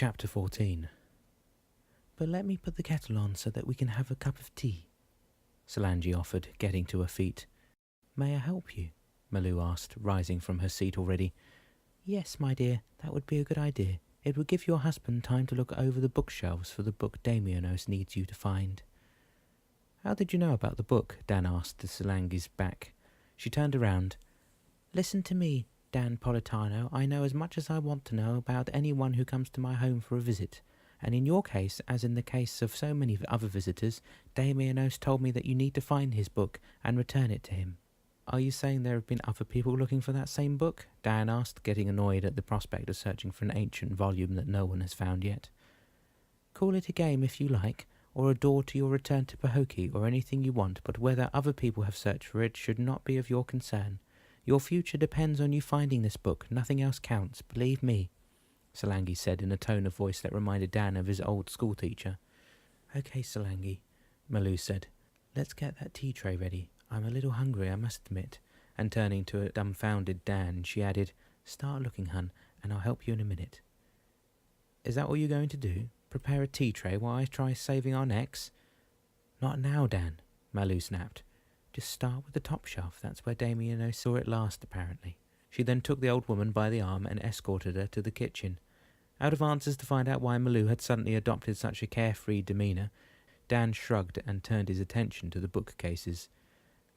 Chapter 14. "But let me put the kettle on so that we can have a cup of tea," Solange offered, getting to her feet. "May I help you?" Malou asked, rising from her seat already. "Yes, my dear, that would be a good idea. It would give your husband time to look over the bookshelves for the book Damianos needs you to find." "How did you know about the book?" Dan asked as Solange's back. She turned around. "Listen to me, Dan Politano. I know as much as I want to know about anyone who comes to my home for a visit. And in your case, as in the case of so many other visitors, Damianos told me that you need to find his book and return it to him." "Are you saying there have been other people looking for that same book?" Dan asked, getting annoyed at the prospect of searching for an ancient volume that no one has found yet. "Call it a game if you like, or a door to your return to Pahokee, or anything you want, but whether other people have searched for it should not be of your concern. Your future depends on you finding this book. Nothing else counts, believe me," Solange said in a tone of voice that reminded Dan of his old schoolteacher. "Okay, Solange," Malou said. "Let's get that tea tray ready. I'm a little hungry, I must admit." And turning to a dumbfounded Dan, she added, "Start looking, hun, and I'll help you in a minute." "Is that what you're going to do? Prepare a tea tray while I try saving our necks?" "Not now, Dan," Malou snapped. "Just start with the top shelf. That's where Damiano saw it last, apparently." She then took the old woman by the arm and escorted her to the kitchen. Out of answers to find out why Malou had suddenly adopted such a carefree demeanour, Dan shrugged and turned his attention to the bookcases.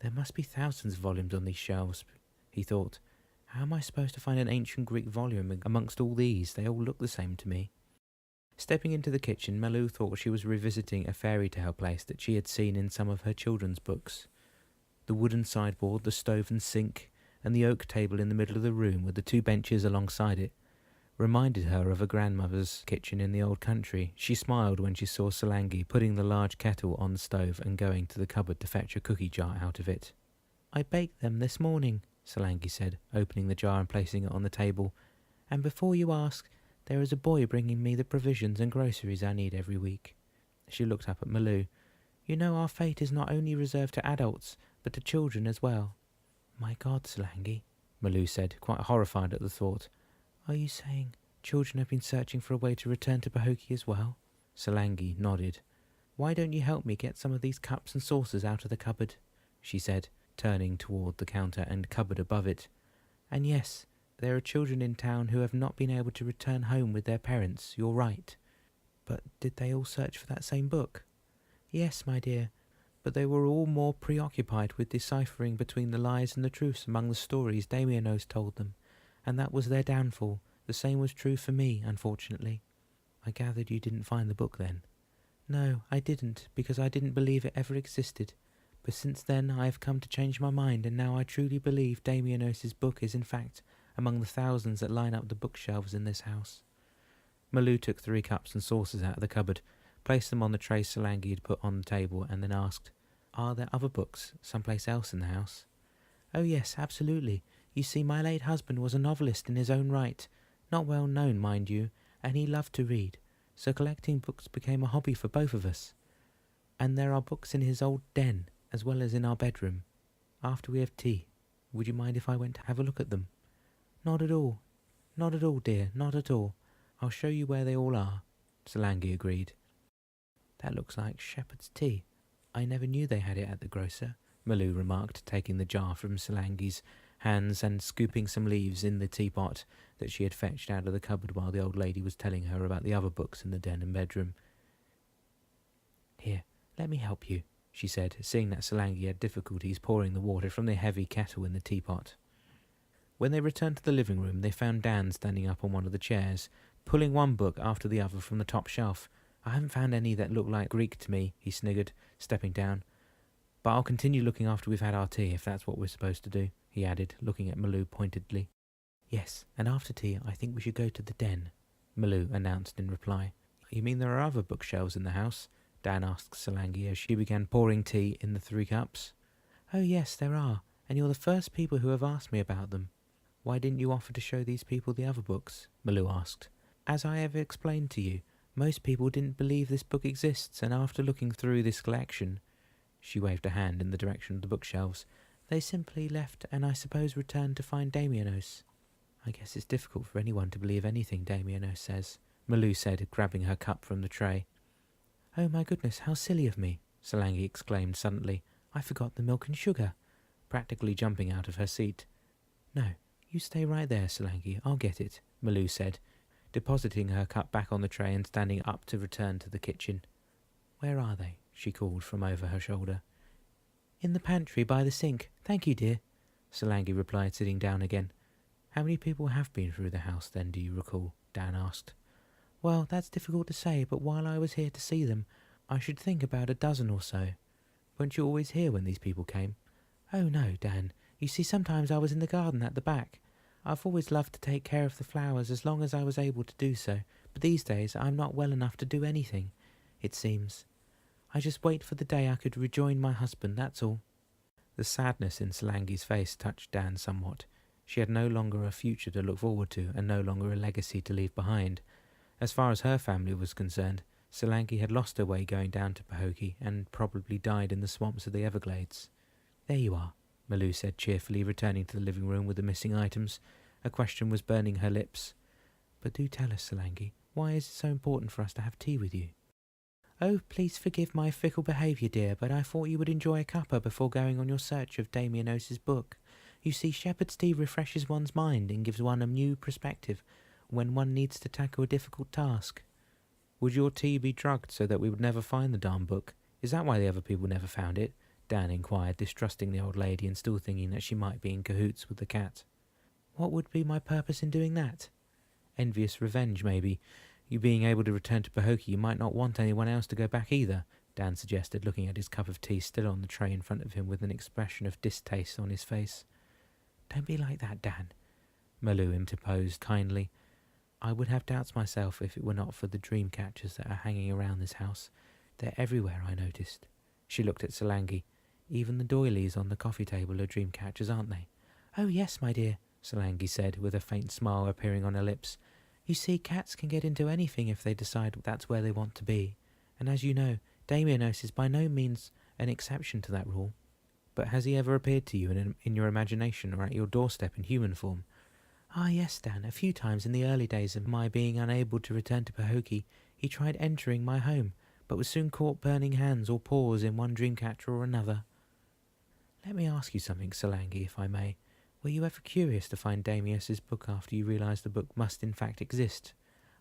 "There must be thousands of volumes on these shelves," he thought. "How am I supposed to find an ancient Greek volume amongst all these? They all look the same to me." Stepping into the kitchen, Malou thought she was revisiting a fairy tale place that she had seen in some of her children's books. The wooden sideboard, the stove and sink, and the oak table in the middle of the room with the two benches alongside it reminded her of her grandmother's kitchen in the old country. She smiled when she saw Solange putting the large kettle on the stove and going to the cupboard to fetch a cookie jar out of it. "I baked them this morning," Solange said, opening the jar and placing it on the table. "And before you ask, there is a boy bringing me the provisions and groceries I need every week." She looked up at Malou. "You know our fate is not only reserved to adults, but to children as well." "My God, Solange," Malou said, quite horrified at the thought. "Are you saying children have been searching for a way to return to Pahokee as well?" Solange nodded. "Why don't you help me get some of these cups and saucers out of the cupboard?" she said, turning toward the counter and cupboard above it. "And yes, there are children in town who have not been able to return home with their parents, you're right. But did they all search for that same book?" "Yes, my dear, but they were all more preoccupied with deciphering between the lies and the truths among the stories Damianos told them, and that was their downfall. The same was true for me, unfortunately." "I gathered you didn't find the book then?" "No, I didn't, because I didn't believe it ever existed. But since then I have come to change my mind, and now I truly believe Damianos' book is in fact among the thousands that line up the bookshelves in this house." Malou took 3 cups and saucers out of the cupboard, placed them on the tray Solange had put on the table, and then asked, "Are there other books someplace else in the house?" "Oh yes, absolutely. You see, my late husband was a novelist in his own right, not well known, mind you, and he loved to read, so collecting books became a hobby for both of us. And there are books in his old den, as well as in our bedroom. After we have tea, would you mind if I went to have a look at them?" "Not at all. Not at all, dear, not at all. I'll show you where they all are," Solange agreed. "That looks like shepherd's tea. I never knew they had it at the grocer," Malou remarked, taking the jar from Solange's hands and scooping some leaves in the teapot that she had fetched out of the cupboard while the old lady was telling her about the other books in the den and bedroom. "Here, let me help you," she said, seeing that Solange had difficulties pouring the water from the heavy kettle in the teapot. When they returned to the living room, they found Dan standing up on one of the chairs, pulling one book after the other from the top shelf. "I haven't found any that look like Greek to me," he sniggered, stepping down. "But I'll continue looking after we've had our tea, if that's what we're supposed to do," he added, looking at Malou pointedly. "Yes, and after tea I think we should go to the den," Malou announced in reply. "You mean there are other bookshelves in the house?" Dan asked Solange as she began pouring tea in the 3 cups. "Oh yes, there are, and you're the first people who have asked me about them." "Why didn't you offer to show these people the other books?" Malou asked. "As I have explained to you, most people didn't believe this book exists, and after looking through this collection," she waved a hand in the direction of the bookshelves, "they simply left and I suppose returned to find Damianos." "I guess it's difficult for anyone to believe anything Damianos says," Malou said, grabbing her cup from the tray. "Oh my goodness, how silly of me," Solangi exclaimed suddenly. "I forgot the milk and sugar," practically jumping out of her seat. "No, you stay right there, Solangi, I'll get it," Malou said, depositing her cup back on the tray and standing up to return to the kitchen. "Where are they?" she called from over her shoulder. "In the pantry by the sink. Thank you, dear," Solangi replied, sitting down again. "How many people have been through the house, then, do you recall?" Dan asked. "Well, that's difficult to say, but while I was here to see them, I should think about a dozen or so." "Weren't you always here when these people came?" "Oh, no, Dan. You see, sometimes I was in the garden at the back. I've always loved to take care of the flowers as long as I was able to do so, but these days I'm not well enough to do anything, it seems. I just wait for the day I could rejoin my husband, that's all." The sadness in Solangi's face touched Dan somewhat. She had no longer a future to look forward to, and no longer a legacy to leave behind. As far as her family was concerned, Solangi had lost her way going down to Pahokee, and probably died in the swamps of the Everglades. "There you are," Malou said cheerfully, returning to the living room with the missing items. A question was burning her lips. "But do tell us, Solangi, why is it so important for us to have tea with you?" "Oh, please forgive my fickle behaviour, dear, but I thought you would enjoy a cuppa before going on your search of Damien Ose's book. You see, shepherd's tea refreshes one's mind and gives one a new perspective when one needs to tackle a difficult task." "Would your tea be drugged so that we would never find the darn book? Is that why the other people never found it?" Dan inquired, distrusting the old lady and still thinking that she might be in cahoots with the cat. "What would be my purpose in doing that?" "Envious revenge, maybe. You being able to return to Pahokee, you might not want anyone else to go back either," Dan suggested, looking at his cup of tea still on the tray in front of him with an expression of distaste on his face. "Don't be like that, Dan," Malou interposed kindly. "I would have doubts myself if it were not for the dream catchers that are hanging around this house. They're everywhere, I noticed." She looked at Solangi. "Even the doilies on the coffee table are dream catchers, aren't they?" "Oh yes, my dear," Solangi said, with a faint smile appearing on her lips. "You see, cats can get into anything if they decide that's where they want to be. And as you know, Damien Ose is by no means an exception to that rule." "But has he ever appeared to you in your imagination or at your doorstep in human form?" "Ah, yes, Dan. A few times in the early days of my being unable to return to Pahokee, he tried entering my home, but was soon caught burning hands or paws in one dreamcatcher or another." "Let me ask you something, Solangi, if I may. Were you ever curious to find Damius's book after you realised the book must in fact exist?"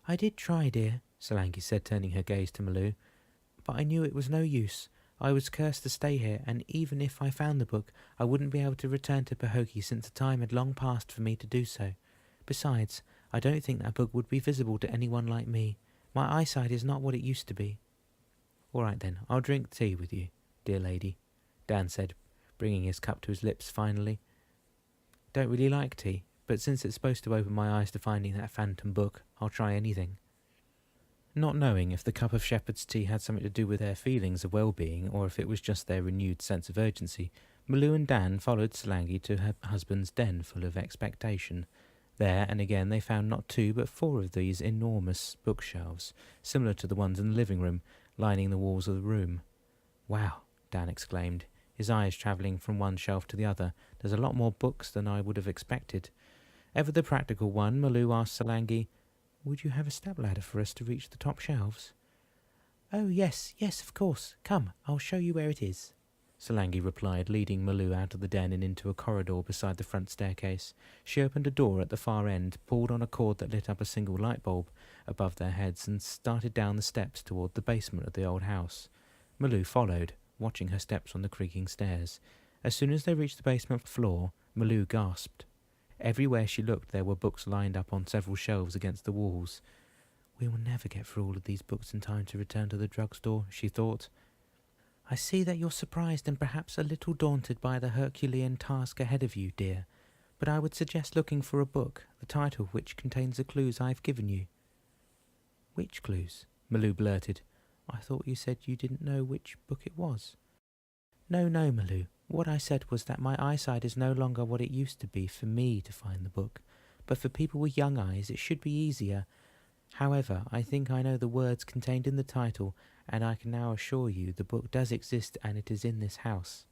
"I did try, dear," Solangi said, turning her gaze to Malou. "But I knew it was no use. I was cursed to stay here, and even if I found the book, I wouldn't be able to return to Pahokee since the time had long passed for me to do so. Besides, I don't think that book would be visible to anyone like me. My eyesight is not what it used to be." "All right then, I'll drink tea with you, dear lady," Dan said, bringing his cup to his lips finally. "Don't really like tea, but since it's supposed to open my eyes to finding that phantom book, I'll try anything." Not knowing if the cup of shepherd's tea had something to do with their feelings of well-being or if it was just their renewed sense of urgency, Malou and Dan followed Solangi to her husband's den full of expectation. There and again they found not 2 but 4 of these enormous bookshelves, similar to the ones in the living room, lining the walls of the room. "Wow," Dan exclaimed, his eyes travelling from one shelf to the other. "There's a lot more books than I would have expected." Ever the practical one, Malou asked Solangi, "Would you have a stepladder for us to reach the top shelves?" "Oh, yes, of course. Come, I'll show you where it is," Solangi replied, leading Malou out of the den and into a corridor beside the front staircase. She opened a door at the far end, pulled on a cord that lit up a single light bulb above their heads, and started down the steps toward the basement of the old house. Malou followed, watching her steps on the creaking stairs. As soon as they reached the basement floor, Malou gasped. Everywhere she looked there were books lined up on several shelves against the walls. "We will never get through all of these books in time to return to the drugstore," she thought. "I see that you're surprised and perhaps a little daunted by the Herculean task ahead of you, dear, but I would suggest looking for a book, the title of which contains the clues I've given you." "Which clues?" Malou blurted. "I thought you said you didn't know which book it was." No, Malou. What I said was that my eyesight is no longer what it used to be for me to find the book, but for people with young eyes it should be easier. However, I think I know the words contained in the title, and I can now assure you the book does exist and it is in this house."